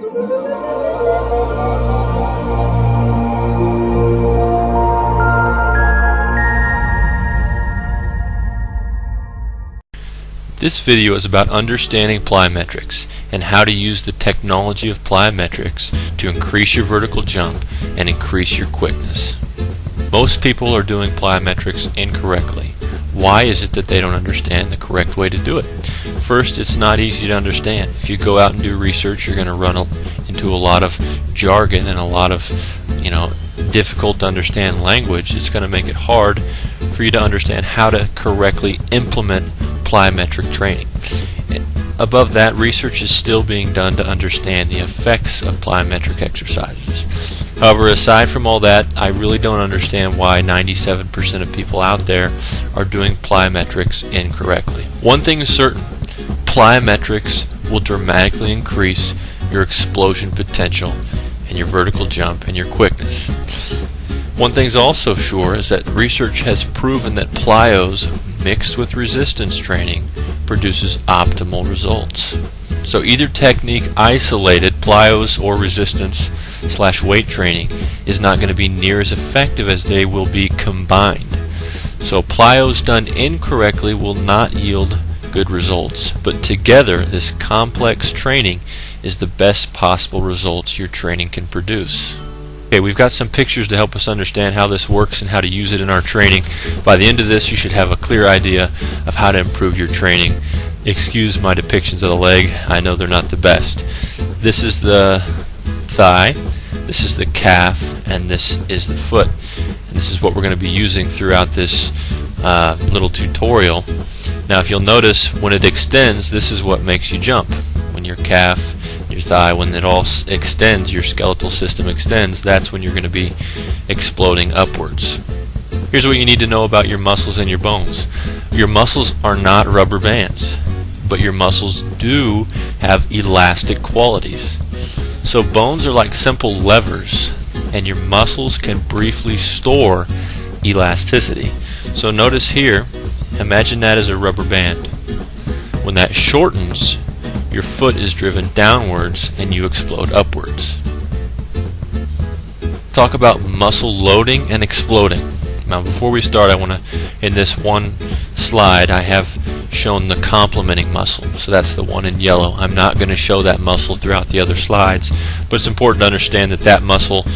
This video is about understanding plyometrics and how to use the technology of plyometrics to increase your vertical jump and increase your quickness. Most people are doing plyometrics incorrectly. Why is it that they don't understand the correct way to do it? First, it's not easy to understand. If you go out and do research, you're going to run into a lot of jargon and a lot of, difficult to understand language. It's going to make it hard for you to understand how to correctly implement plyometric training. Above that, research is still being done to understand the effects of plyometric exercises. However, aside from all that, I really don't understand why 97% of people out there are doing plyometrics incorrectly. One thing is certain: plyometrics will dramatically increase your explosion potential and your vertical jump and your quickness. One thing's also sure is that research has proven that plyos mixed with resistance training produces optimal results. So either technique isolated, plyos or resistance/weight training, is not going to be near as effective as they will be combined. So plyos done incorrectly will not yield good results, but together this complex training is the best possible results your training can produce. Okay, we've got some pictures to help us understand how this works and how to use it in our training. By the end of this, you should have a clear idea of how to improve your training. Excuse my depictions of the leg, I know they're not the best. This is the thigh, this is the calf, and this is the foot. And this is what we're going to be using throughout this little tutorial. Now if you'll notice, when it extends, this is what makes you jump. When your calf, your thigh, when it all extends, your skeletal system extends, that's when you're going to be exploding upwards. Here's what you need to know about your muscles and your bones. Your muscles are not rubber bands, but your muscles do have elastic qualities. So bones are like simple levers, and your muscles can briefly store elasticity. So notice here, imagine that as a rubber band. When that shortens, your foot is driven downwards and you explode upwards. Talk about muscle loading and exploding. Now before we start, I want to, in this one slide, I have shown the complementing muscle. So that's the one in yellow. I'm not going to show that muscle throughout the other slides, but it's important to understand that that muscle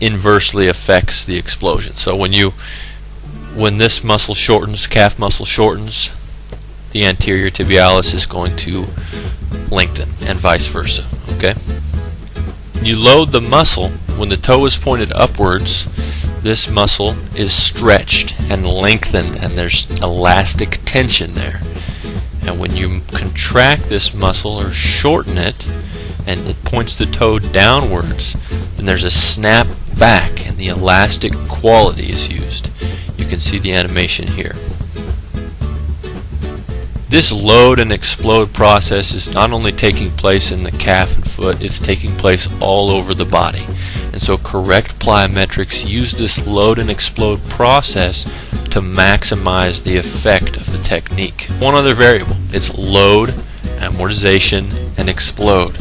inversely affects the explosion. So when this muscle shortens, calf muscle shortens, the anterior tibialis is going to lengthen, and vice versa. Okay? You load the muscle when the toe is pointed upwards. This muscle is stretched and lengthened, and there's elastic tension there. And when you contract this muscle or shorten it, and it points the toe downwards, then there's a snap back, and the elastic quality is used. You can see the animation here. This load and explode process is not only taking place in the calf and foot, it's taking place all over the body. And so correct plyometrics use this load and explode process to maximize the effect of the technique. One other variable, it's load, amortization, and explode.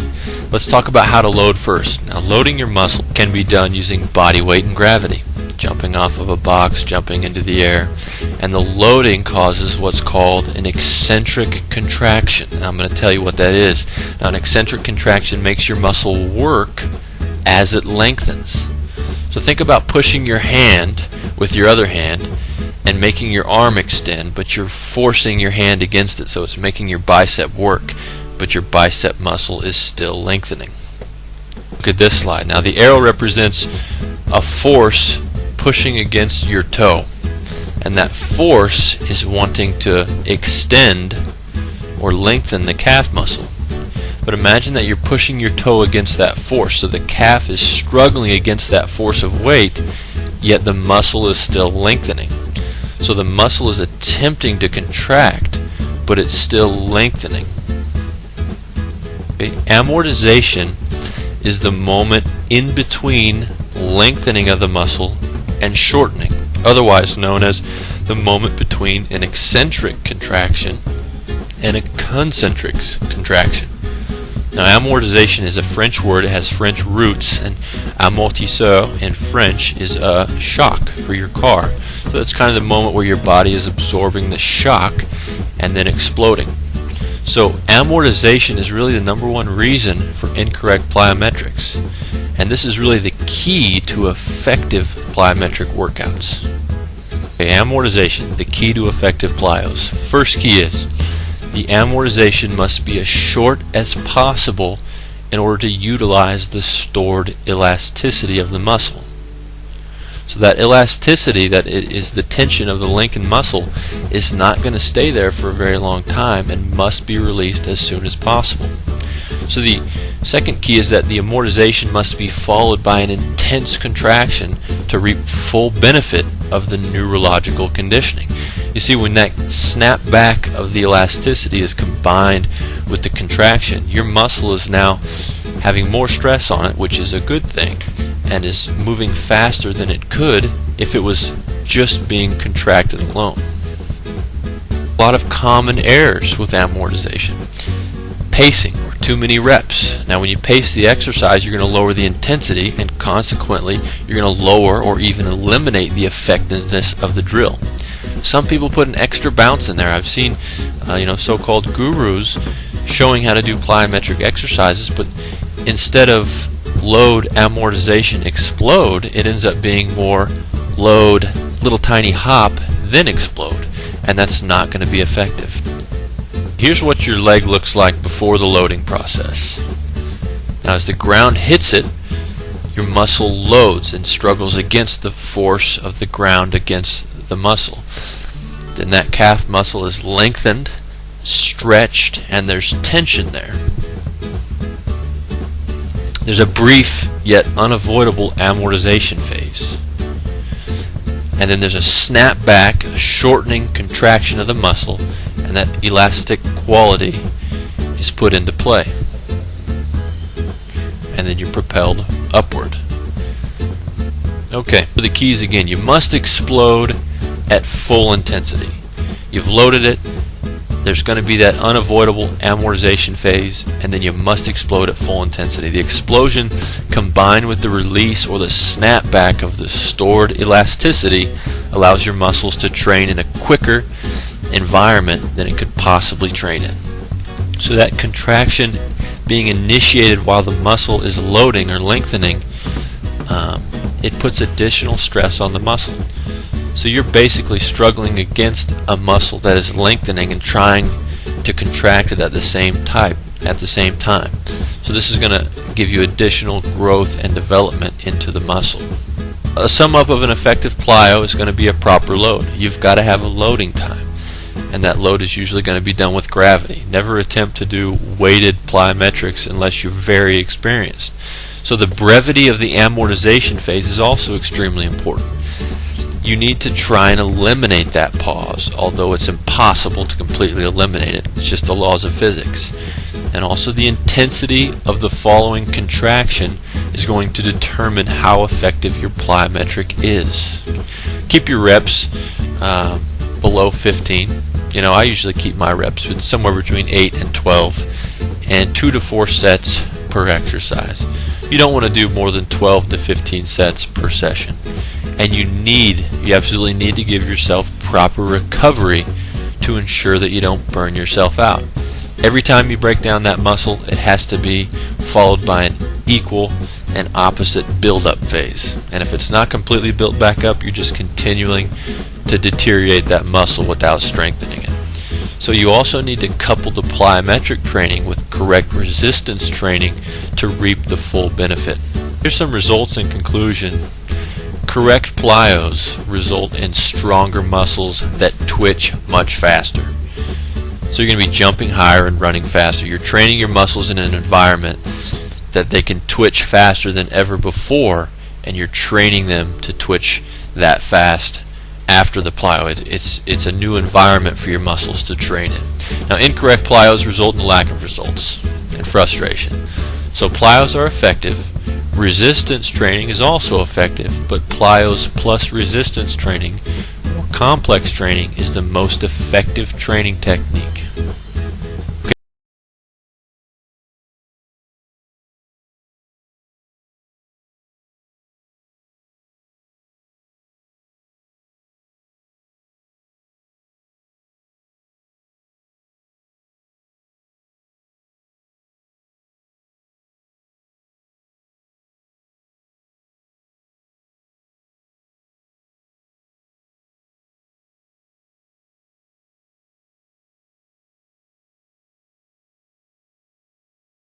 Let's talk about how to load first. Now loading your muscle can be done using body weight and gravity. Jumping off of a box, jumping into the air, and the loading causes what's called an eccentric contraction. Now, I'm going to tell you what that is. Now, an eccentric contraction makes your muscle work as it lengthens. So think about pushing your hand with your other hand and making your arm extend, but you're forcing your hand against it, so it's making your bicep work, but your bicep muscle is still lengthening. Look at this slide. Now the arrow represents a force pushing against your toe, and that force is wanting to extend or lengthen the calf muscle. But imagine that you're pushing your toe against that force, so the calf is struggling against that force of weight, yet the muscle is still lengthening. So the muscle is attempting to contract, but it's still lengthening. Okay. Amortization is the moment in between lengthening of the muscle and shortening, otherwise known as the moment between an eccentric contraction and a concentric contraction. Now, amortization is a French word. It has French roots, and amortisseur in French is a shock for your car. So that's kind of the moment where your body is absorbing the shock and then exploding. So amortization is really the #1 reason for incorrect plyometrics, and this is really the key to effective plyometric workouts. Okay, amortization, the key to effective plyos. First key is the amortization must be as short as possible in order to utilize the stored elasticity of the muscle. So that elasticity, that is the tension of the Lincoln muscle, is not going to stay there for a very long time and must be released as soon as possible. So the second key is that the amortization must be followed by an intense contraction to reap full benefit of the neurological conditioning. You see, when that snap back of the elasticity is combined with the contraction, your muscle is now having more stress on it, which is a good thing, and is moving faster than it could if it was just being contracted alone. A lot of common errors with amortization. Pacing, or too many reps. Now when you pace the exercise, you're going to lower the intensity, and consequently you're going to lower or even eliminate the effectiveness of the drill. Some people put an extra bounce in there. I've seen so-called gurus showing how to do plyometric exercises, but instead of load, amortization, explode, it ends up being more load, little tiny hop, then explode, and that's not going to be effective. Here's what your leg looks like before the loading process. Now as the ground hits it, your muscle loads and struggles against the force of the ground against the muscle. Then that calf muscle is lengthened, stretched, and there's tension there. There's a brief yet unavoidable amortization phase. And then there's a snap back, a shortening contraction of the muscle, and that elastic quality is put into play. And then you're propelled upward. Okay, so the keys again, you must explode at full intensity. You've loaded it, there's going to be that unavoidable amortization phase, and then you must explode at full intensity. The explosion combined with the release or the snapback of the stored elasticity allows your muscles to train in a quicker environment than it could possibly train in. So that contraction being initiated while the muscle is loading or lengthening, it puts additional stress on the muscle. So you're basically struggling against a muscle that is lengthening and trying to contract it at the same time. So this is going to give you additional growth and development into the muscle. A sum up of an effective plyo is going to be a proper load. You've got to have a loading time, and that load is usually going to be done with gravity. Never attempt to do weighted plyometrics unless you're very experienced. So the brevity of the amortization phase is also extremely important. You need to try and eliminate that pause, although it's impossible to completely eliminate it. It's just the laws of physics. And also the intensity of the following contraction is going to determine how effective your plyometric is. Keep your reps below 15. I usually keep my reps with somewhere between 8 and 12, and 2 to 4 sets per exercise. You don't want to do more than 12 to 15 sets per session. And you absolutely need to give yourself proper recovery to ensure that you don't burn yourself out. Every time you break down that muscle, it has to be followed by an equal and opposite build-up phase. And if it's not completely built back up, you're just continuing to deteriorate that muscle without strengthening it. So you also need to couple the plyometric training with correct resistance training to reap the full benefit. Here's some results in conclusion. Correct plyos result in stronger muscles that twitch much faster. So you're going to be jumping higher and running faster. You're training your muscles in an environment that they can twitch faster than ever before, and you're training them to twitch that fast after the plyo. It's a new environment for your muscles to train in. Now, incorrect plyos result in lack of results and frustration. So plyos are effective. Resistance training is also effective, but plyos plus resistance training, or complex training, is the most effective training technique.